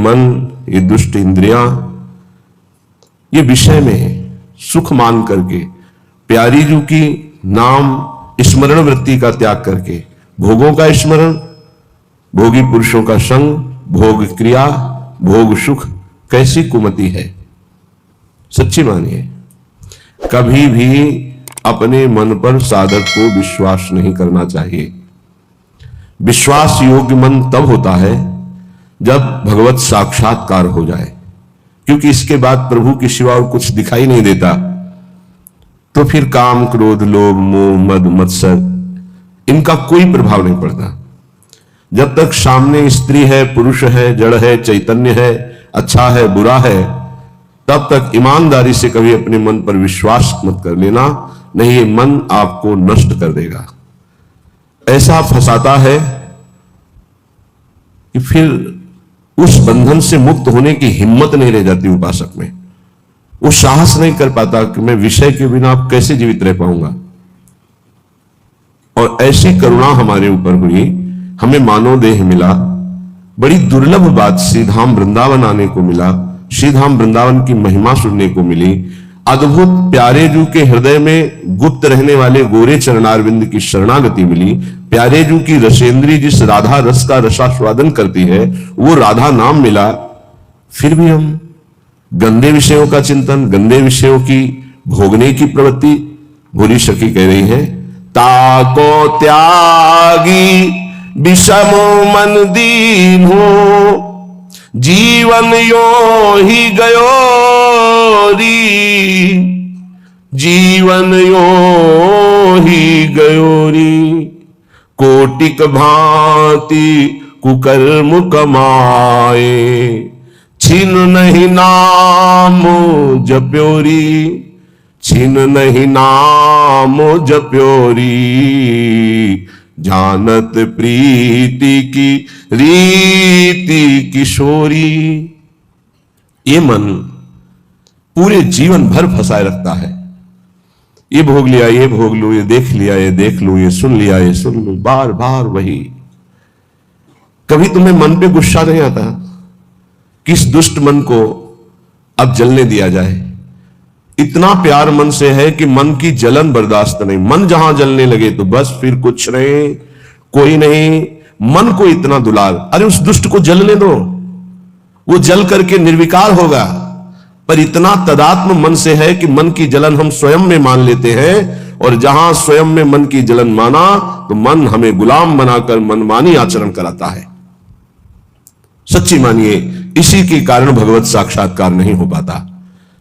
मन, ये दुष्ट इंद्रियां, ये विषय में सुख मान करके प्यारी जू की नाम स्मरण वृत्ति का त्याग करके भोगों का स्मरण, भोगी पुरुषों का संग, भोग क्रिया, भोग सुख कैसी कुमति है। सच्ची मानिए, कभी भी अपने मन पर साधक को विश्वास नहीं करना चाहिए। विश्वास योग्य मन तब होता है जब भगवत साक्षात्कार हो जाए, क्योंकि इसके बाद प्रभु के सिवा और कुछ दिखाई नहीं देता। तो फिर काम, क्रोध, लोभ, मोह, मद, मत्सर, इनका कोई प्रभाव नहीं पड़ता। जब तक सामने स्त्री है, पुरुष है, जड़ है, चैतन्य है, अच्छा है, बुरा है, तब तक ईमानदारी से कभी अपने मन पर विश्वास मत कर लेना, नहीं ये मन आपको नष्ट कर देगा। ऐसा फंसाता है कि फिर उस बंधन से मुक्त होने की हिम्मत नहीं रह जाती उपासक में। वो साहस नहीं कर पाता कि मैं विषय के बिना आप कैसे जीवित रह पाऊंगा। और ऐसी करुणा हमारे ऊपर हुई, हमें मानव देह मिला, बड़ी दुर्लभ बात श्रीधाम वृंदावन आने को मिला, श्रीधाम वृंदावन की महिमा सुनने को मिली, अद्भुत प्यारे जू के हृदय में गुप्त रहने वाले गोरे चरणारविंद की शरणागति मिली, प्यारे जू की रसेंद्री जिस राधा रस का रसास्वादन करती है वो राधा नाम मिला। फिर भी हम गंदे विषयों का चिंतन, गंदे विषयों की भोगने की प्रवृत्ति। भोली सखी कह रही है, ताको त्यागी विषमो मन दीन हो, जीवन यो ही गयो री, जीवन यो ही गयो री, कोटिक भांति कुकर्म कमाए, छिन नहीं नाम जप्योरी, छिन नहीं नाम जप्योरी, जानत प्रीति की रीति किशोरी। ये मन पूरे जीवन भर फंसाए रखता है। ये भोग लिया, ये भोग लो, ये देख लिया, ये देख लो, ये सुन लिया, ये सुन लो, बार बार वही। कभी तुम्हें मन पे गुस्सा नहीं आता किस दुष्ट मन को अब जलने दिया जाए? इतना प्यार मन से है कि मन की जलन बर्दाश्त नहीं। मन जहां जलने लगे तो बस फिर कुछ नहीं, कोई नहीं। मन को इतना दुलार, अरे उस दुष्ट को जलने दो, वो जल करके निर्विकार होगा। पर इतना तदात्म मन से है कि मन की जलन हम स्वयं में मान लेते हैं, और जहां स्वयं में मन की जलन माना तो मन हमें गुलाम बनाकर मनमानी आचरण कराता है। सच्ची मानिए, इसी के कारण भगवत साक्षात्कार नहीं हो पाता।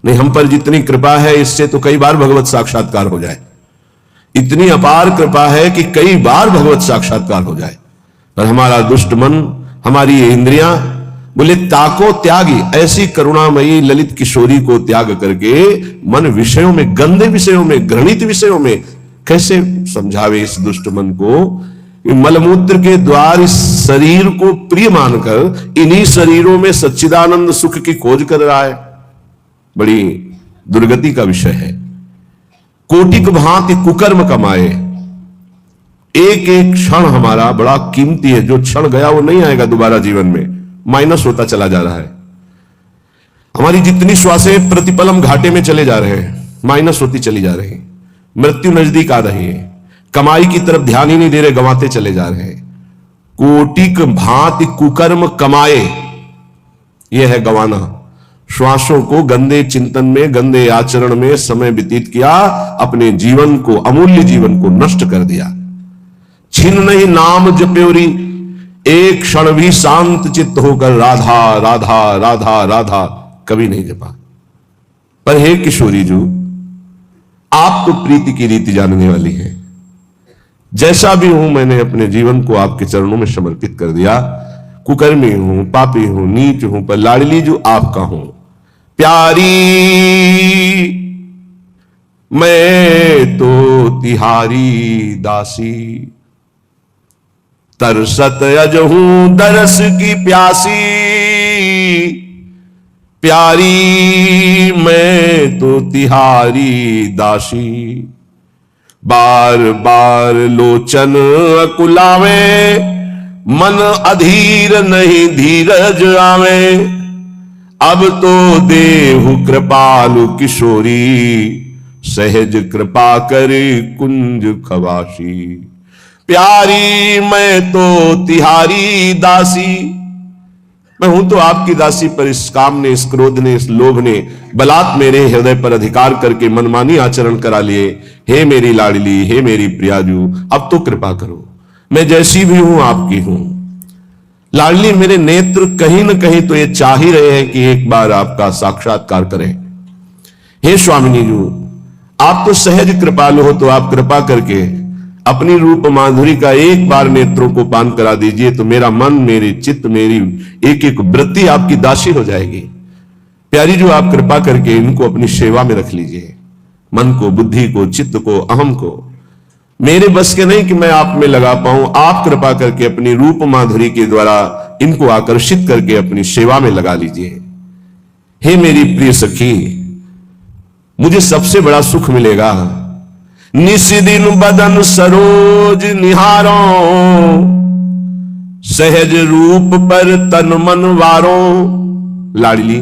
नहीं, हम पर जितनी कृपा है इससे तो कई बार भगवत साक्षात्कार हो जाए। इतनी अपार कृपा है कि कई बार भगवत साक्षात्कार हो जाए, पर हमारा दुष्ट मन, हमारी ये इंद्रियां बोले ताको त्यागी। ऐसी करुणामयी ललित किशोरी को त्याग करके मन विषयों में, गंदे विषयों में, घृणित विषयों में कैसे समझावे इस दुष्ट मन को? मलमूत्र के द्वार इस शरीर को प्रिय मानकर इन्हीं शरीरों में सच्चिदानंद सुख की खोज कर रहा है। बड़ी दुर्गति का विषय है। कोटिक भांति कुकर्म कमाए। एक एक क्षण हमारा बड़ा कीमती है। जो क्षण गया वो नहीं आएगा दोबारा जीवन में, माइनस होता चला जा रहा है। हमारी जितनी श्वासें प्रतिपलम घाटे में चले जा रहे हैं, माइनस होती चली जा रही है। मृत्यु नजदीक आ रही है। कमाई की तरफ ध्यान ही नहीं दे रहे, गंवाते चले जा रहे हैं। कोटिक भांति कुकर्म कमाए, यह है गंवाना। श्वासों को गंदे चिंतन में, गंदे आचरण में समय व्यतीत किया, अपने जीवन को, अमूल्य जीवन को नष्ट कर दिया। छिन नहीं नाम जप्योरी, एक क्षण भी शांत चित्त होकर राधा राधा राधा राधा कभी नहीं जपा। पर हे किशोरी जी, आप तो प्रीति की रीति जानने वाली हैं। जैसा भी हूं, मैंने अपने जीवन को आपके चरणों में समर्पित कर दिया। कुकर्मी हूं, पापी हूं, नीच हूं, पर लाडली जो आपका हूं। प्यारी मैं तो तिहारी दासी, तरसत अजहूं दरस की प्यासी। प्यारी मैं तो तिहारी दासी, बार बार लोचन अकुलावे, मन अधीर नहीं धीरज आवे, अब तो देहु कृपालु किशोरी, सहज कृपा करे कुंज खवासी। प्यारी मैं तो तिहारी दासी, मैं हूं तो आपकी दासी, पर इस काम ने, इस क्रोध ने, इस लोभ ने बलात् मेरे हृदय पर अधिकार करके मनमानी आचरण करा लिए। हे मेरी लाडली, हे मेरी प्रियाजू, अब तो कृपा करो, मैं जैसी भी हूं आपकी हूं। लाडली, मेरे नेत्र कहीं न कहीं तो ये चाह ही रहे हैं कि एक बार आपका साक्षात्कार करें। हे स्वामिनी जी, आप तो सहज कृपालु हो, तो आप कृपा करके अपनी रूप माधुरी का एक बार नेत्रों को पान करा दीजिए, तो मेरा मन, मेरी चित्त, मेरी एक एक वृत्ति आपकी दासी हो जाएगी। प्यारी जो, आप कृपा करके इनको अपनी सेवा में रख लीजिए, मन को, बुद्धि को, चित्त को, अहम को। मेरे बस के नहीं कि मैं आप में लगा पाऊं, आप कृपा करके अपनी रूप माधुरी के द्वारा इनको आकर्षित करके अपनी सेवा में लगा लीजिए। हे मेरी प्रिय सखी, मुझे सबसे बड़ा सुख मिलेगा निस दिन बदन सरोज निहारो, सहज रूप पर तन मन वारो। लाडली,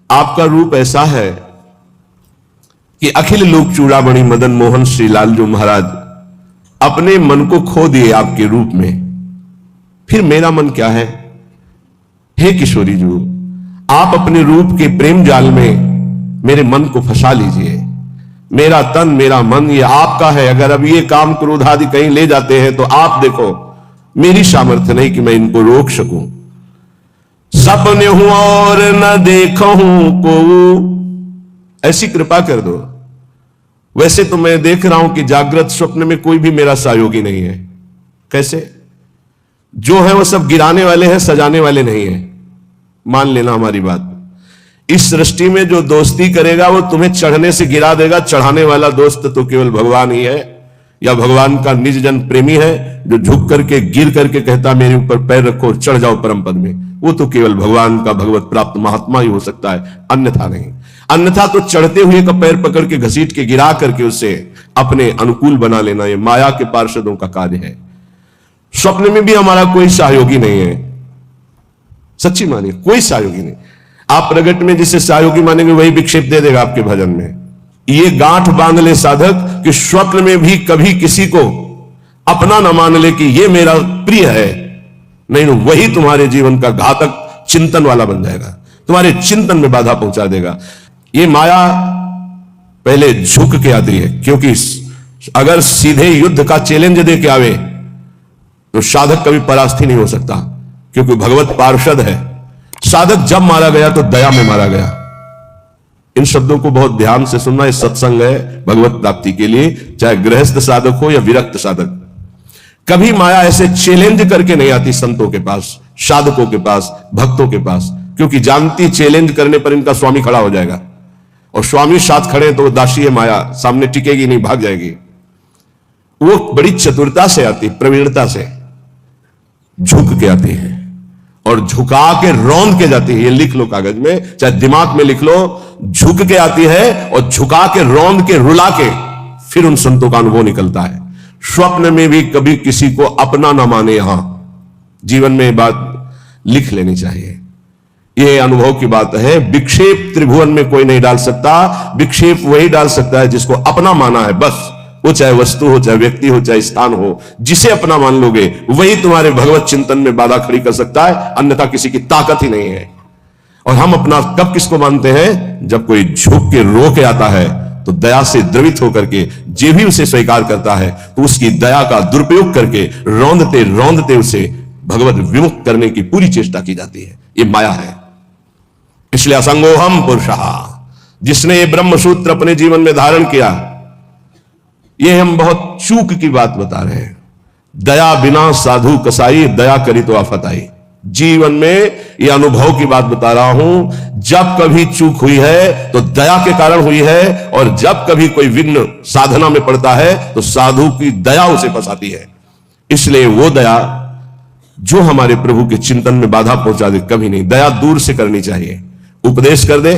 आपका रूप ऐसा है कि अखिल लोक चूड़ामणि मदन मोहन श्री लालजू महाराज अपने मन को खो दिए आपके रूप में, फिर मेरा मन क्या है? हे किशोरी जी, आप अपने रूप के प्रेम जाल में मेरे मन को फंसा लीजिए। मेरा तन, मेरा मन ये आपका है। अगर अब ये काम क्रोध आदि कहीं ले जाते हैं तो आप देखो, मेरी सामर्थ्य नहीं कि मैं इनको रोक सकूं। सपने हूं और न देखूं को, ऐसी कृपा कर दो। वैसे तो मैं देख रहा हूं कि जागृत स्वप्न में कोई भी मेरा सहयोगी नहीं है। कैसे? जो है वो सब गिराने वाले हैं, सजाने वाले नहीं है। मान लेना हमारी बात। इस सृष्टि में जो दोस्ती करेगा वो तुम्हें चढ़ने से गिरा देगा। चढ़ाने वाला दोस्त तो केवल भगवान ही है, या भगवान का निज जन प्रेमी है, जो झुक करके, गिर करके कहता मेरे ऊपर पैर रखो, चढ़ जाओ परम पद में। वो तो केवल भगवान का भगवत प्राप्त महात्मा ही हो सकता है, अन्यथा नहीं। अन्यथा तो चढ़ते हुए का पैर पकड़ के, घसीट के, गिरा करके उसे अपने अनुकूल बना लेना, ये माया के पार्षदों का कार्य है। स्वप्न में भी हमारा कोई सहयोगी नहीं है, सच्ची मानिए, कोई सहयोगी नहीं। आप प्रगट में जिसे सहयोगी मानेंगे वही विक्षेप दे देगा आपके भजन में। ये गांठ बांध ले साधक कि स्वप्न में भी कभी किसी को अपना न मान ले कि ये मेरा प्रिय है। नहीं, वही तुम्हारे जीवन का घातक चिंतन वाला बन जाएगा, तुम्हारे चिंतन में बाधा पहुंचा देगा। ये माया पहले झुक के आती है, क्योंकि अगर सीधे युद्ध का चैलेंज दे के आवे तो साधक कभी परास्ती नहीं हो सकता, क्योंकि भगवत पार्षद है। साधक जब मारा गया तो दया में मारा गया। इन शब्दों को बहुत ध्यान से सुनना। ये सत्संग है भगवत प्राप्ति के लिए, चाहे गृहस्थ साधक हो या विरक्त साधक। कभी माया ऐसे चैलेंज करके नहीं आती संतों के पास, साधकों के पास, भक्तों के पास, क्योंकि जानती चैलेंज करने पर इनका स्वामी खड़ा हो जाएगा, और स्वामी साथ खड़े तो वो दासी है माया, सामने टिकेगी नहीं, भाग जाएगी। वो बड़ी चतुरता से आती, प्रवीणता से झुक के आती है और झुका के रौंद के जाती है। ये लिख लो कागज में, चाहे दिमाग में लिख लो। झुक के आती है और झुका के, रौंद के, रुला के फिर उन संतों का अनुभव निकलता है। स्वप्न में भी कभी किसी को अपना ना माने। यहां जीवन में बात लिख लेनी चाहिए, ये अनुभव की बात है। विक्षेप त्रिभुवन में कोई नहीं डाल सकता। विक्षेप वही डाल सकता है जिसको अपना माना है, बस। वो चाहे वस्तु हो, चाहे व्यक्ति हो, चाहे स्थान हो, जिसे अपना मान लोगे वही तुम्हारे भगवत चिंतन में बाधा खड़ी कर सकता है, अन्यथा किसी की ताकत ही नहीं है। और हम अपना कब किसको मानते हैं? जब कोई झुक के रो के आता है तो दया से द्रवित होकर के जे भी उसे स्वीकार करता है तो उसकी दया का दुरुपयोग करके रौंदते रौंदते उसे भगवत विमुक्त करने की पूरी चेष्टा की जाती है। ये माया है। इसलिए असंगोहम पुरुषः, जिसने ये ब्रह्म सूत्र अपने जीवन में धारण किया, ये हम बहुत चूक की बात बता रहे हैं। दया बिना साधु कसाई, दया करी तो आफत आई। जीवन में ये अनुभव की बात बता रहा हूं। जब कभी चूक हुई है तो दया के कारण हुई है, और जब कभी कोई विघ्न साधना में पड़ता है तो साधु की दया उसे फंसाती है। इसलिए वो दया जो हमारे प्रभु के चिंतन में बाधा पहुंचा दे, कभी नहीं। दया दूर से करनी चाहिए। उपदेश कर दे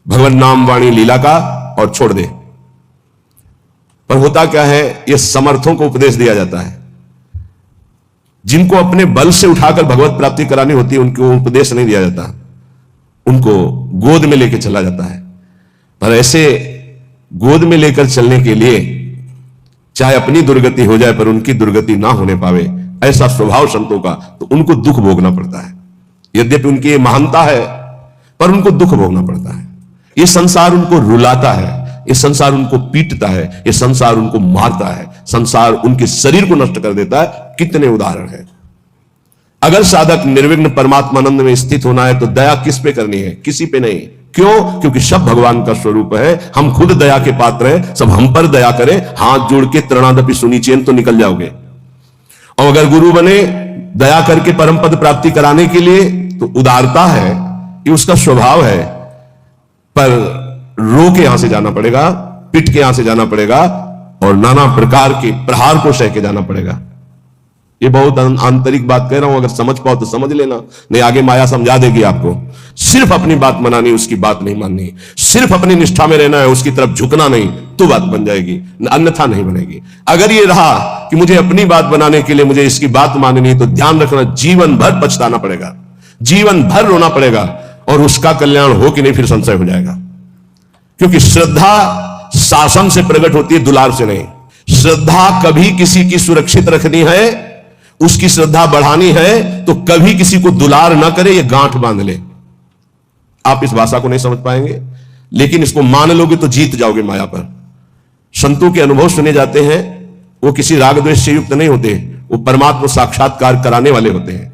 भगवान नाम वाणी लीला का और छोड़ दे। पर होता क्या है, ये समर्थों को उपदेश दिया जाता है। जिनको अपने बल से उठाकर भगवत प्राप्ति करानी होती है उनको उपदेश नहीं दिया जाता, उनको गोद में लेकर चला जाता है। पर ऐसे गोद में लेकर चलने के लिए चाहे अपनी दुर्गति हो जाए पर उनकी दुर्गति ना होने पावे, ऐसा स्वभाव संतों का, तो उनको दुख भोगना पड़ता है। यद्यपि उनकी महानता है पर उनको दुख भोगना पड़ता है। ये संसार उनको रुलाता है, ये संसार उनको पीटता है, ये संसार उनको मारता है, संसार उनके शरीर को नष्ट कर देता है। कितने उदाहरण हैं। अगर साधक निर्विघ्न परमात्मानंद में स्थित होना है तो दया किस पे करनी है? किसी पे नहीं। क्यों? क्योंकि सब भगवान का स्वरूप है, हम खुद दया के पात्र हैं। सब हम पर दया करें, हाथ जोड़ के तृणादपि सुनिचेन तो निकल जाओगे। और अगर गुरु बने दया करके परम पद प्राप्ति कराने के लिए, तो उदारता है, ये उसका स्वभाव है। पर रो के यहां से जाना पड़ेगा, पिट के यहां से जाना पड़ेगा और नाना प्रकार के प्रहार को सह के जाना पड़ेगा। ये बहुत आंतरिक बात कह रहा हूं, अगर समझ पाओ तो समझ लेना, नहीं आगे माया समझा देगी आपको। सिर्फ अपनी बात मनानी, उसकी बात नहीं माननी, सिर्फ अपनी निष्ठा में रहना है, उसकी तरफ झुकना नहीं, तो बात बन जाएगी, अन्यथा नहीं बनेगी। अगर ये रहा कि मुझे अपनी बात बनाने के लिए मुझे इसकी बात माननी, तो ध्यान रखना जीवन भर पछताना पड़ेगा, जीवन भर रोना पड़ेगा, और उसका कल्याण हो कि नहीं फिर संशय हो जाएगा। क्योंकि श्रद्धा शासन से प्रकट होती है, दुलार से नहीं। श्रद्धा कभी किसी की सुरक्षित रखनी है, उसकी श्रद्धा बढ़ानी है, तो कभी किसी को दुलार ना करे, ये गांठ बांध ले। आप इस भाषा को नहीं समझ पाएंगे, लेकिन इसको मान लोगे तो जीत जाओगे माया पर। संतों के अनुभव सुने जाते हैं, वो किसी राग द्वेष से युक्त नहीं होते, वो परमात्मा साक्षात्कार कराने वाले होते हैं।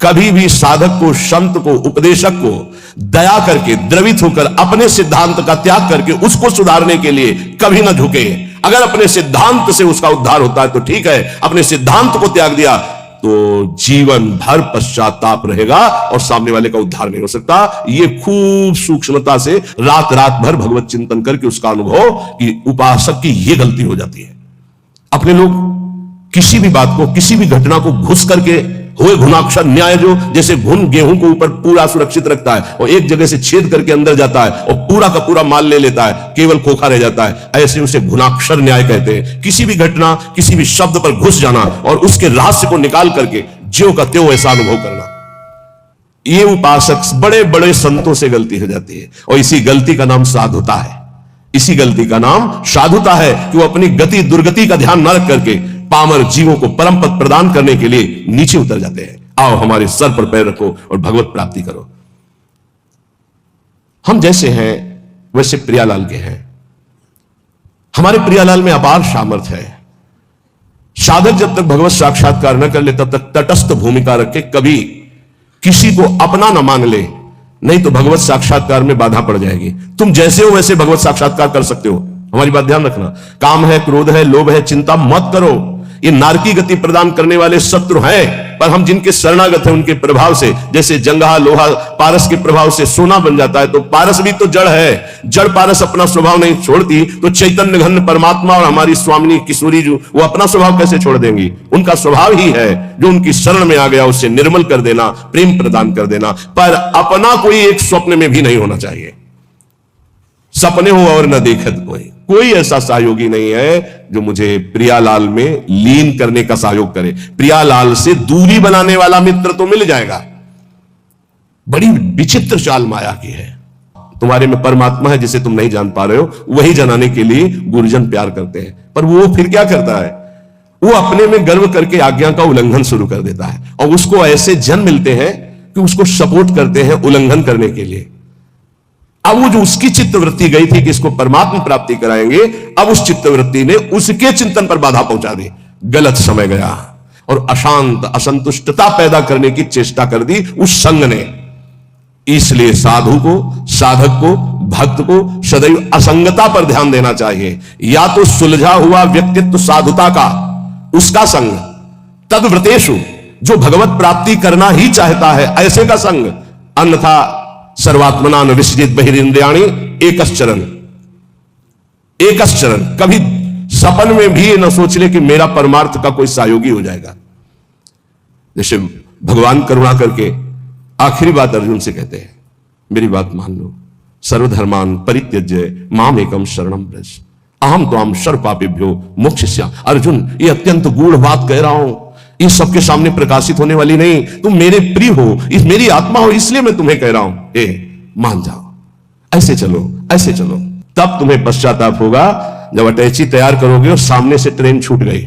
कभी भी साधक को, संत को, उपदेशक को दया करके, द्रवित होकर अपने सिद्धांत का त्याग करके उसको सुधारने के लिए कभी ना झुके। अगर अपने सिद्धांत से उसका उद्धार होता है तो ठीक है, अपने सिद्धांत को त्याग दिया तो जीवन भर पश्चाताप रहेगा और सामने वाले का उद्धार नहीं हो सकता। ये खूब सूक्ष्मता से रात रात भर भगवत चिंतन करके उसका अनुभव कि उपासक की ये गलती हो जाती है। अपने लोग किसी भी बात को, किसी भी घटना को घुस करके हुए घुनाक्षर न्याय, जो जैसे घुन गेहूं को ऊपर पूरा सुरक्षित रखता है और एक जगह से छेद करके अंदर जाता है और पूरा का पूरा माल ले लेता है, केवल खोखा रह जाता है, ऐसे उसे घुनाक्षर न्याय कहते हैं। किसी भी घटना, किसी भी शब्द पर घुस जाना और उसके रहस्य को निकाल करके ज्यों का त्यों ऐसा अनुभव करना, ये उपासक बड़े बड़े संतों से गलती हो जाती है। और इसी गलती का नाम साधुता है, इसी गलती का नाम साधुता है कि वो अपनी गति दुर्गति का ध्यान न रख करके पामर जीवों को परम पद प्रदान करने के लिए नीचे उतर जाते हैं। आओ हमारे सर पर पैर रखो और भगवत प्राप्ति करो। हम जैसे हैं वैसे प्रियालाल के हैं। हमारे प्रियालाल में अपार सामर्थ्य है। साधक जब तक भगवत साक्षात्कार न कर ले तब तक तटस्थ भूमिका रखे, कभी किसी को अपना न मान ले, नहीं तो भगवत साक्षात्कार में बाधा पड़ जाएगी। तुम जैसे हो वैसे भगवत साक्षात्कार कर सकते हो, हमारी बात ध्यान रखना। काम है, क्रोध है, लोभ है, चिंता मत करो, ये नारकी गति प्रदान करने वाले शत्रु हैं। पर हम जिनके शरणागत हैं उनके प्रभाव से, जैसे जंगहा लोहा पारस के प्रभाव से सोना बन जाता है, तो पारस भी तो जड़ है। जड़ पारस अपना स्वभाव नहीं छोड़ती, तो चैतन्य घन परमात्मा और हमारी स्वामिनी किशोरी जो, वो अपना स्वभाव कैसे छोड़ देंगी? उनका स्वभाव ही है जो उनकी शरण में आ गया उसे निर्मल कर देना, प्रेम प्रदान कर देना। पर अपना कोई एक स्वप्न में भी नहीं होना चाहिए। सपने हो और न देखत कोई ऐसा सहयोगी नहीं है जो मुझे प्रियालाल में लीन करने का सहयोग करे। प्रियालाल से दूरी बनाने वाला मित्र तो मिल जाएगा। बड़ी विचित्र चाल माया की है। तुम्हारे में परमात्मा है जिसे तुम नहीं जान पा रहे हो, वही जनाने के लिए गुरुजन प्यार करते हैं। पर वो फिर क्या करता है? वो अपने में गर्व करके आज्ञा का उल्लंघन शुरू कर देता है, और उसको ऐसे जन मिलते हैं कि उसको सपोर्ट करते हैं उल्लंघन करने के लिए। अब वो जो उसकी चित्तवृत्ति गई थी कि इसको परमात्मा प्राप्ति कराएंगे, अब उस चित्तवृत्ति ने उसके चिंतन पर बाधा पहुंचा दी। गलत समय गया और अशांत असंतुष्टता पैदा करने की चेष्टा कर दी उस संग ने। इसलिए साधु को, साधक को, भक्त को सदैव असंगता पर ध्यान देना चाहिए। या तो सुलझा हुआ व्यक्तित्व साधुता का, उसका संग, तद्व्रतेषु, जो भगवत प्राप्ति करना ही चाहता है ऐसे का संग, अन्यथा सर्वात्मना न विसृजित बहिरिंद्रियाणि एकश्चरण। एकश्चरण, कभी सपन में भी न सोच ले कि मेरा परमार्थ का कोई सहयोगी हो जाएगा। जैसे भगवान करुणा करके आखिरी बात अर्जुन से कहते हैं, मेरी बात मान लो, सर्वधर्मान परित्यज्य माम एकम शरणम व्रज अहम त्वाम सर्व पापेभ्यो मोक्षयिष्यामि। अर्जुन, ये अत्यंत गूढ़ बात कह रहा हूं, इस सबके सामने प्रकाशित होने वाली नहीं। तुम मेरे प्रिय हो, इस मेरी आत्मा हो, इसलिए मैं तुम्हें कह रहा हूं, मान जाओ, ऐसे चलो, ऐसे चलो। तब तुम्हें पश्चाताप होगा जब अटैची तैयार करोगे और सामने से ट्रेन छूट गई।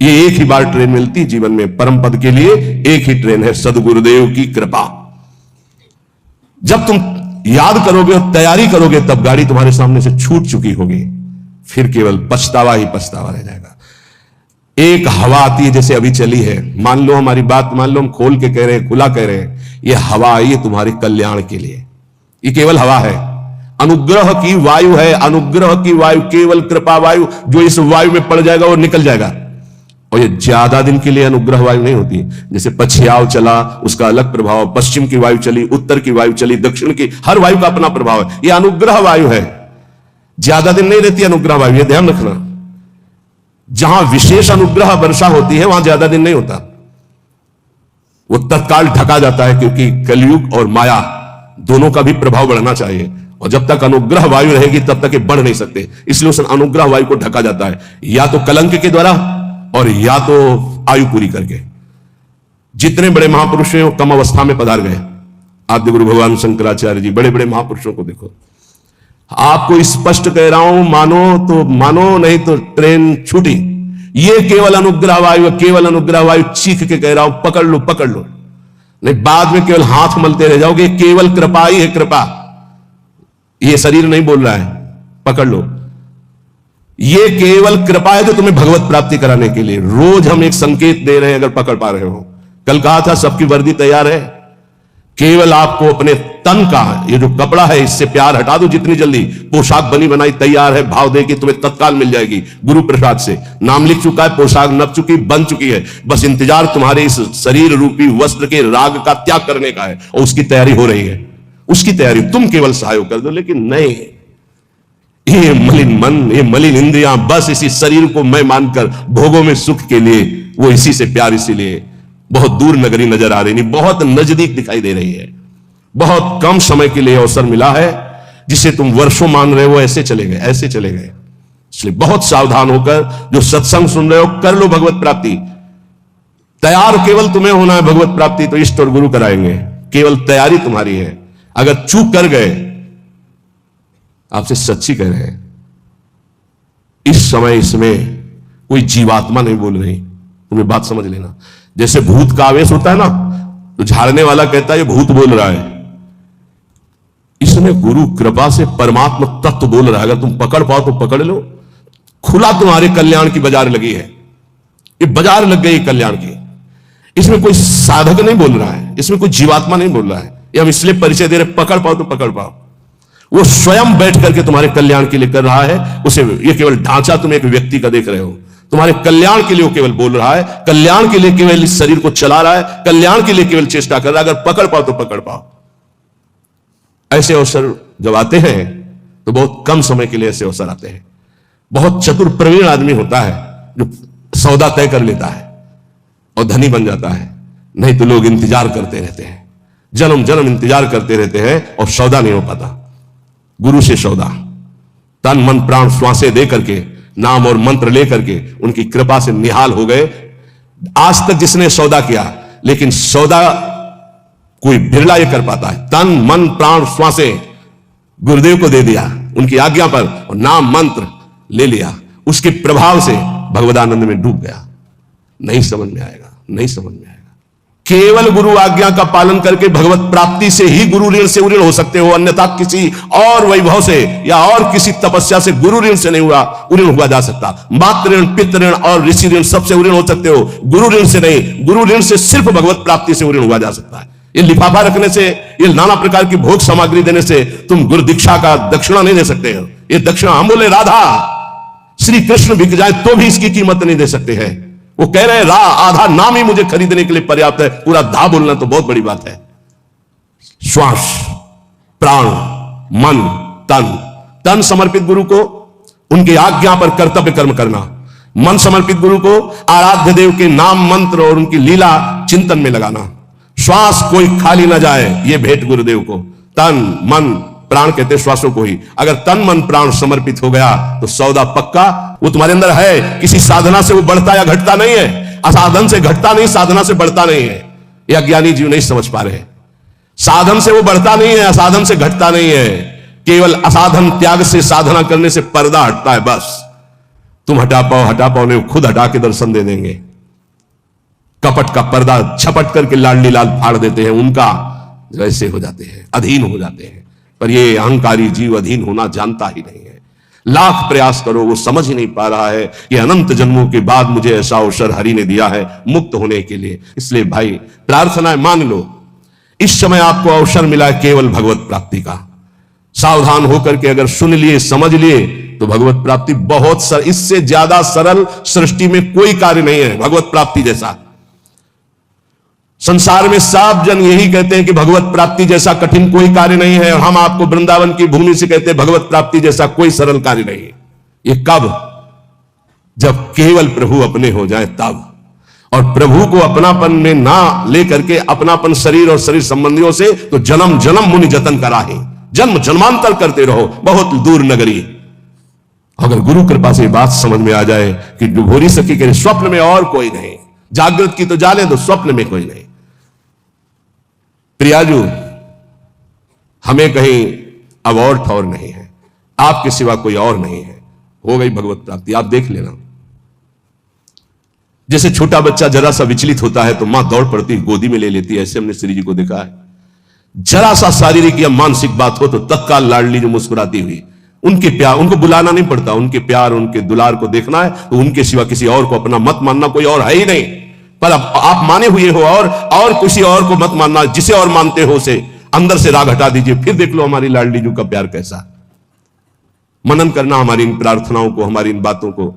ये एक ही बार ट्रेन मिलती जीवन में, परम पद के लिए एक ही ट्रेन है, सदगुरुदेव की कृपा। जब तुम याद करोगे और तैयारी करोगे तब गाड़ी तुम्हारे सामने से छूट चुकी होगी, फिर केवल पछतावा ही पछतावा रह जाएगा। एक हवा आती है जैसे अभी चली है, मान लो हमारी बात मान लो, हम खोल के कह रहे हैं, खुला कह रहे हैं, ये हवा आई है तुम्हारे कल्याण के लिए। ये केवल हवा है, अनुग्रह की वायु है, अनुग्रह की वायु, केवल कृपा वायु। जो इस वायु में पड़ जाएगा वो निकल जाएगा। और ये ज्यादा दिन के लिए अनुग्रह वायु नहीं होती। जैसे पछियाव चला उसका अलग प्रभाव, पश्चिम की वायु चली, उत्तर की वायु चली, दक्षिण की, हर वायु का अपना प्रभाव है। ये अनुग्रह वायु है, ज्यादा दिन नहीं रहती अनुग्रह वायु, ये ध्यान रखना। जहां विशेष अनुग्रह वर्षा होती है वहां ज्यादा दिन नहीं होता, वो तत्काल ढका जाता है, क्योंकि कलयुग और माया दोनों का भी प्रभाव बढ़ना चाहिए। और जब तक अनुग्रह वायु रहेगी तब तक ये बढ़ नहीं सकते, इसलिए उस अनुग्रह वायु को ढका जाता है, या तो कलंक के द्वारा और या तो आयु पूरी करके। जितने बड़े महापुरुष हैं वो कम अवस्था में पधार गए। आद्य गुरु भगवान शंकराचार्य जी, बड़े बड़े महापुरुषों को देखो। आपको स्पष्ट कह रहा हूं, मानो तो मानो, नहीं तो ट्रेन छूटी। ये केवल अनुग्रह वायु, केवल अनुग्रह वायु, चीख के कह रहा हूं, पकड़ लो, पकड़ लो, नहीं बाद में केवल हाथ मलते रह जाओगे। केवल कृपा ही है, कृपा। ये शरीर नहीं बोल रहा है, पकड़ लो। ये केवल कृपा है जो तुम्हें भगवत प्राप्ति कराने के लिए। रोज हम एक संकेत दे रहे हैं, अगर पकड़ पा रहे हो। कल कहा था सबकी वर्दी तैयार है, केवल आपको अपने तन का ये जो कपड़ा है इससे प्यार हटा दो जितनी जल्दी। पोशाक बनी बनाई तैयार है, भाव दे के तुम्हें तत्काल मिल जाएगी गुरु प्रसाद से। नाम लिख चुका है, पोशाक नप चुकी, बन चुकी है, बस इंतजार तुम्हारे इस शरीर रूपी वस्त्र के राग का त्याग करने का है, और उसकी तैयारी हो रही है। उसकी तैयारी तुम केवल सहयोग कर दो। लेकिन नहीं, ये मलिन मन, ये मलिन इंद्रियां बस इसी शरीर को मैं मानकर भोगों में सुख के लिए, वो इसी से प्यार, इसीलिए बहुत दूर नगरी नजर आ रही नहीं, बहुत नजदीक दिखाई दे रही है। बहुत कम समय के लिए अवसर मिला है, जिसे तुम वर्षों मान रहे हो, ऐसे चले गए, ऐसे चले गए। इसलिए बहुत सावधान होकर जो सत्संग सुन रहे हो, कर लो भगवत प्राप्ति। तैयार केवल तुम्हें होना है भगवत प्राप्ति, तो इष्ट और गुरु कराएंगे, केवल तैयारी तुम्हारी है। अगर चूक कर गए, आपसे सच्ची कह रहे हैं, इस समय इसमें कोई जीवात्मा नहीं बोल रही, तुम्हें बात समझ लेना। जैसे भूत का आवेश होता है ना, तो झाड़ने वाला कहता है ये भूत बोल रहा है, इसमें गुरु कृपा से परमात्मा तत्व बोल रहा है। अगर तुम पकड़ पाओ तो पकड़ लो। खुला तुम्हारे कल्याण की बाजार लगी है, ये बाजार लग गई कल्याण की। इसमें कोई साधक नहीं बोल रहा है, इसमें कोई जीवात्मा नहीं बोल रहा है, ये हम इसलिए परिचय दे रहे, पकड़ पाओ तो पकड़ पाओ। वो स्वयं बैठ करके तुम्हारे कल्याण के लिए कर रहा है। उसे ये केवल ढांचा तुम एक व्यक्ति का देख रहे हो, तुम्हारे कल्याण के लिए वो केवल बोल रहा है, कल्याण के लिए केवल इस शरीर को चला रहा है, कल्याण के लिए केवल चेष्टा कर रहा है। अगर पकड़ पाओ तो पकड़ पाओ। ऐसे अवसर जब आते हैं तो बहुत कम समय के लिए ऐसे अवसर आते हैं। बहुत चतुर प्रवीण आदमी होता है जो सौदा तय कर लेता है और धनी बन जाता है, नहीं तो लोग इंतजार करते रहते हैं, जन्म जन्म इंतजार करते रहते हैं और सौदा नहीं हो पाता। गुरु से सौदा, तन मन प्राण श्वासें दे करके, नाम और मंत्र लेकर के उनकी कृपा से निहाल हो गए। आज तक जिसने सौदा किया, लेकिन सौदा कोई बिरला ये कर पाता है। तन मन प्राण श्वासें गुरुदेव को दे दिया उनकी आज्ञा पर, और नाम मंत्र ले लिया, उसके प्रभाव से भगवदानंद में डूब गया। नहीं समझ में आएगा, नहीं समझ में आएगा। केवल गुरु आज्ञा का पालन करके भगवत प्राप्ति से ही गुरु ऋण से उऋण हो सकते हो, अन्यथा किसी और वैभव से या और किसी तपस्या से गुरु ऋण से नहीं उऋण हुआ जा सकता। मातृ ऋण, पितृ ऋण और ऋषि ऋण सबसे उऋण हो सकते हो, गुरु ऋण से नहीं। गुरु ऋण से सिर्फ भगवत प्राप्ति से उऋण हुआ जा सकता है। ये लिफाफा रखने से, ये नाना प्रकार की भोग सामग्री देने से तुम गुरु दीक्षा का दक्षिणा नहीं दे सकते हो। ये दक्षिणा, हम बोले राधा श्री कृष्ण बिक जाए तो भी इसकी कीमत नहीं दे सकते हैं। वो कह रहे हैं आधा नाम ही मुझे खरीदने के लिए पर्याप्त है, पूरा धा बोलना तो बहुत बड़ी बात है। श्वास, प्राण, मन, तन समर्पित गुरु को, उनकी आज्ञा पर कर्तव्य कर्म करना। मन समर्पित गुरु को आराध्य देव के नाम मंत्र और उनकी लीला चिंतन में लगाना। श्वास कोई खाली ना जाए, ये भेंट गुरुदेव को। तन मन प्राण कहते श्वासों को ही। अगर तन मन प्राण समर्पित हो गया तो सौदा पक्का। वो तुम्हारे अंदर है, किसी साधना से वो बढ़ता या घटता नहीं है। असाधन से घटता नहीं, साधना से बढ़ता नहीं है। यह अज्ञानी जीव नहीं समझ पा रहे। साधन से वो बढ़ता नहीं है, असाधन से घटता नहीं है। केवल असाधन त्याग से, साधना करने से पर्दा हटता है। बस तुम हटा पाओ नहीं, खुद हटा के दर्शन दे देंगे। कपट का पर्दा छपट करके लाडली लाल फाड़ देते हैं, उनका वैसे हो जाते हैं, अधीन हो जाते हैं। पर ये अहंकारी जीव अधीन होना जानता ही नहीं है। लाख प्रयास करो, वो समझ ही नहीं पा रहा है कि अनंत जन्मों के बाद मुझे ऐसा अवसर हरि ने दिया है मुक्त होने के लिए। इसलिए भाई प्रार्थना है, मान लो इस समय आपको अवसर मिला है केवल भगवत प्राप्ति का। सावधान होकर के अगर सुन लिए, समझ लिए तो भगवत प्राप्ति बहुत इससे ज्यादा सरल सृष्टि में कोई कार्य नहीं है भगवत प्राप्ति जैसा। संसार में सब जन यही कहते हैं कि भगवत प्राप्ति जैसा कठिन कोई कार्य नहीं है, और हम आपको वृंदावन की भूमि से कहते हैं भगवत प्राप्ति जैसा कोई सरल कार्य नहीं है। ये कब? जब केवल प्रभु अपने हो जाए तब। और प्रभु को अपनापन में ना लेकर के अपनापन शरीर और शरीर संबंधियों से तो जन्म जन्म मुनि जतन कराहे, जन्म जन्मांतर करते रहो, बहुत दूर नगरी। अगर गुरु कृपा से बात समझ में आ जाए कि डुभोरी सखी के स्वप्न में और कोई नहीं, जागृत की तो जाने दो, स्वप्न में कोई नहीं। प्रियाजू, हमें कहीं अब और ठौर नहीं है, आपके सिवा कोई और नहीं है। हो गई भगवत प्राप्ति, आप देख लेना। जैसे छोटा बच्चा जरा सा विचलित होता है तो मां दौड़ पड़ती गोदी में ले लेती है, ऐसे हमने श्री जी को देखा है। जरा सा शारीरिक या मानसिक बात हो तो तत्काल लाडली जो मुस्कुराती हुई, उनके प्यार, उनको बुलाना नहीं पड़ता, उनके प्यार उनके दुलार को देखना है तो उनके सिवा किसी और को अपना मत मानना, कोई और है ही नहीं। पर अब आप माने हुए हो और किसी और को मत मानना, जिसे और मानते हो उसे अंदर से राग हटा दीजिए। फिर देख लो हमारी लाडली जी का प्यार कैसा। मनन करना हमारी इन प्रार्थनाओं को, हमारी इन बातों को।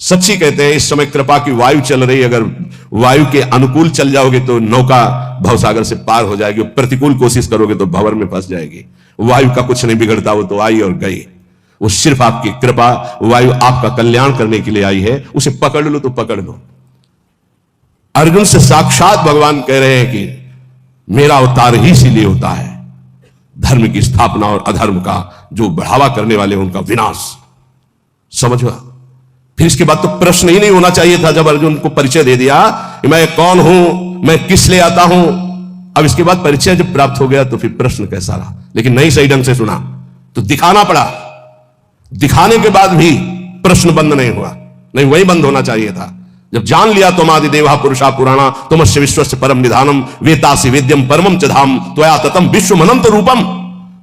सच्ची कहते हैं इस समय कृपा की वायु चल रही, अगर वायु के अनुकूल चल जाओगे तो नौका भवसागर से पार हो जाएगी, प्रतिकूल कोशिश करोगे तो भंवर में फंस जाएगी। वायु का कुछ नहीं बिगड़ता, वो तो आई और गई। वो सिर्फ आपकी कृपा, वायु आपका कल्याण करने के लिए आई है, उसे पकड़ लो तो पकड़ लो। अर्जुन से साक्षात भगवान कह रहे हैं कि मेरा अवतार ही इसीलिए होता है, धर्म की स्थापना और अधर्म का जो बढ़ावा करने वाले उनका विनाश। समझो। फिर इसके बाद तो प्रश्न ही नहीं होना चाहिए था जब अर्जुन को परिचय दे दिया कि मैं कौन हूं, मैं किस लिए आता हूं। अब इसके बाद परिचय जब प्राप्त हो गया तो फिर प्रश्न कैसा रहा, लेकिन नहीं सही ढंग से सुना तो दिखाना पड़ा। दिखाने के बाद भी प्रश्न बंद नहीं हुआ, नहीं वही बंद होना चाहिए था। जब जान लिया तुमादि देवा पुरुषा पुराणा तुमस्य विश्वस्य परम निधानम वेतासि वेद्यम परमम च धाम त्वया ततम विश्व अनंत रूपम।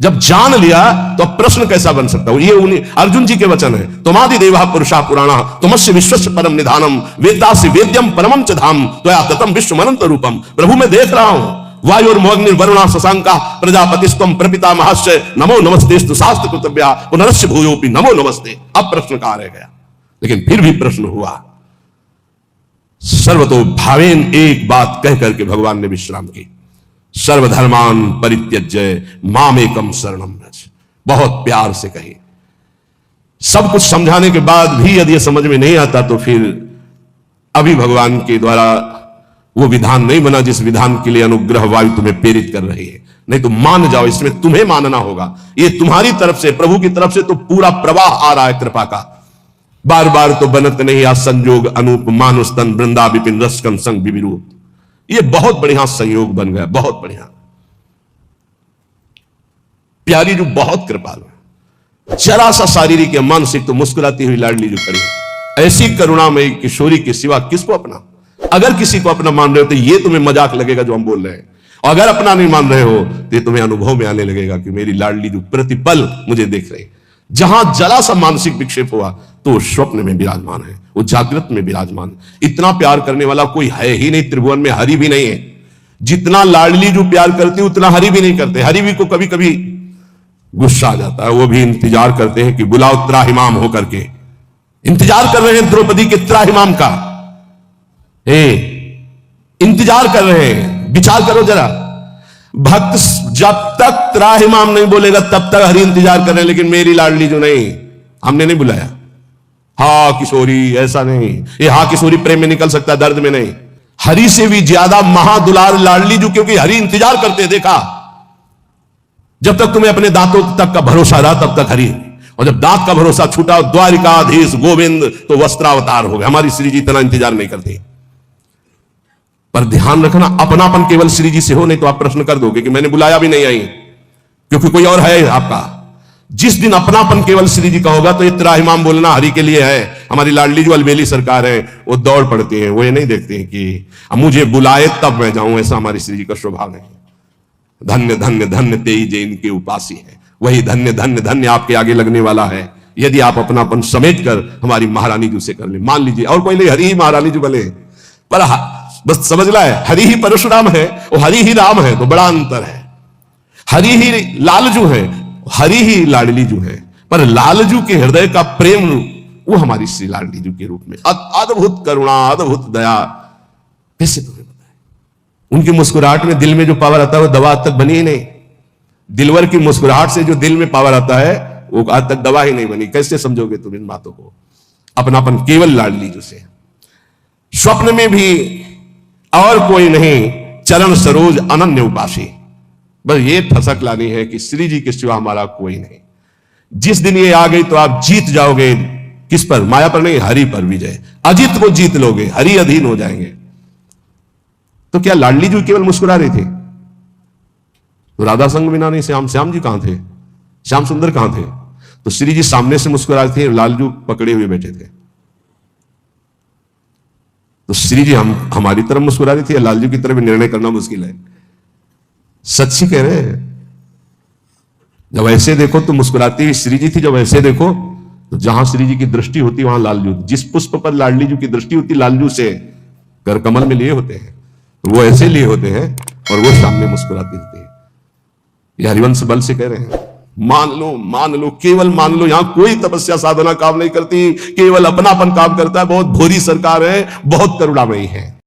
जब जान लिया तो प्रश्न कैसा बन सकता है? ये उन्हीं अर्जुन जी के वचन है। तुमादि देवा पुरुषा पुराणा तुमस्य विश्वस्य परम निधानम वेतासि वेद्यम परमम च धाम त्वया ततम विश्व अनंत रूपम। प्रभु मैं देख रहा हूं, वायुर्मोग्निर्वरुणा शशांका प्रजापतिस्त्वं प्रपितामहस्य नमो नमस्तेस्तु शास्त्र कृतव्या पुनरस्य भूयोपि नमो नमस्ते। अब प्रश्न कहां रह गया? लेकिन फिर भी प्रश्न हुआ। सर्वतो भावेन एक बात कह करके भगवान ने विश्राम की। सर्वधर्मान परित्यज्य मामेकम शरणम व्रज। बहुत प्यार से कही। सब कुछ समझाने के बाद भी यदि यह समझ में नहीं आता तो फिर अभी भगवान के द्वारा वो विधान नहीं बना जिस विधान के लिए अनुग्रह वायु तुम्हें प्रेरित कर रही है। नहीं तो मान जाओ, इसमें तुम्हें मानना होगा। ये तुम्हारी तरफ से, प्रभु की तरफ से तो पूरा प्रवाह आ रहा है कृपा का। बार बार तो बनत नहीं आ संयोग अनूप मानुस्तन वृंदा विपिन रसकन संग विविरूप। ये बहुत बढ़िया संयोग बन गया, बहुत बढ़िया। प्यारी जो बहुत कृपालु है, जरा सा शारीरिक या मानसिक तो मुस्कुराती हुई लाडली जो खड़ी। ऐसी करुणामयी किशोरी के सिवा किसको अपना? अगर किसी को अपना मान रहे हो तो ये तुम्हें मजाक लगेगा जो हम बोल रहे हैं, अगर अपना नहीं मान रहे हो तो ये तुम्हें अनुभव में आने लगेगा कि मेरी लाडली जो प्रतिपल मुझे देख रही। जहां जरा सा मानसिक विक्षेप हुआ तो स्वप्न में विराजमान है, वो जागृत में विराजमान। इतना प्यार करने वाला कोई है ही नहीं त्रिभुवन में, हरि भी नहीं है। जितना लाडली जो प्यार करती उतना हरि भी नहीं करते। हरि भी को कभी कभी गुस्सा आ जाता है, वो भी इंतजार करते हैं कि बुलाओ त्राहिमाम होकर के। इंतजार कर रहे हैं द्रौपदी के त्राहिमाम का, इंतजार कर रहे हैं। विचार करो जरा, भक्त जब तक त्राहिमाम नहीं बोलेगा तब तक हरि इंतजार कर रहे हैं, लेकिन मेरी लाडली जो नहीं, हमने नहीं बुलाया। हा किशोरी, ऐसा नहीं। ये हा किशोरी प्रेम में निकल सकता है, दर्द में नहीं। हरि से भी ज्यादा महादुलार लाडली जो, क्योंकि हरि इंतजार करते देखा। जब तक तुम्हें अपने दांतों तक का भरोसा रहा तब तक हरि, और जब दांत का भरोसा छूटा, द्वारिकाधीश गोविंद तो वस्त्रावतार हो गए। हमारी श्री जी इतना इंतजार नहीं करती। पर ध्यान रखना, अपनापन केवल श्री जी से हो, नहीं तो आप प्रश्न कर दोगे कि मैंने बुलाया भी नहीं आई, क्योंकि कोई और है आपका। जिस दिन अपनापन केवल श्री जी का होगा तो ये त्राहिमाम बोलना हरि के लिए है। हमारी लाडली जो अलबेली सरकार है वो दौड़ पड़ती है, वो ये नहीं देखते हैं कि मुझे बुलाए तब मैं जाऊं। ऐसा हमारी श्री जी का स्वभाव नहीं। धन्य धन्य धन्य तेई जे इनके उपासी है, वही धन्य धन्य धन्य आपके आगे लगने वाला है, यदि आप अपनापन समेट कर हमारी महारानी जी से कर ले। मान लीजिए और कोई नहीं, हरि ही महारानी जी बोले, पर बस समझ ला है, हरि ही परशुराम है और हरि ही राम है, तो बड़ा अंतर है। हरि ही लालजू है, हरि ही लाडली जू है, पर लालजू के हृदय का प्रेम वो हमारी श्री लाडली जू के रूप में अद्भुत करुणा, अद्भुत दया। कैसे तुम्हें बताए? उनकी मुस्कुराहट में दिल में जो पावर आता है वो दवा आज तक बनी ही नहीं। दिलवर की मुस्कुराहट से जो दिल में पावर आता है वो आज तक दवा ही नहीं बनी। कैसे समझोगे तुम इन बातों को? अपनापन केवल लाडली जू से। स्वप्न में भी और कोई नहीं, चरण सरोज अनन्य उपासी। बस ये ठसक लानी है कि श्री जी के सिवा हमारा कोई नहीं। जिस दिन ये आ गई तो आप जीत जाओगे। किस पर? माया पर नहीं, हरि पर विजय। अजित को जीत लोगे, हरि अधीन हो जाएंगे। तो क्या लाडली जी केवल मुस्कुरा रही थी? तो राधा संग बिना नहीं श्याम जी कहां थे? श्याम सुंदर कहां थे? तो श्री जी सामने से मुस्कुरा रहे थे, लालजू पकड़े हुए बैठे थे। तो श्री जी हमारी तरफ मुस्कुरा रही थी या लालजू की तरफ? निर्णय करना मुश्किल है। सच्ची कह रहे हैं। जब ऐसे देखो तो मुस्कुराती हुई श्री जी थी, जब ऐसे देखो तो जहां श्री जी की दृष्टि होती वहां लालजू। जिस पुष्प पर लाडली जी की दृष्टि होती लालजू से कर कमल में लिए होते हैं, तो वो ऐसे लिए होते हैं और वो सामने मुस्कुराती रहती है। ये हरिवंश बल से कह रहे हैं। मान लो, केवल मान लो। यहां कोई तपस्या साधना काम नहीं करती, केवल अपनापन काम करता है। बहुत भोरी सरकार है, बहुत करुणामयी है।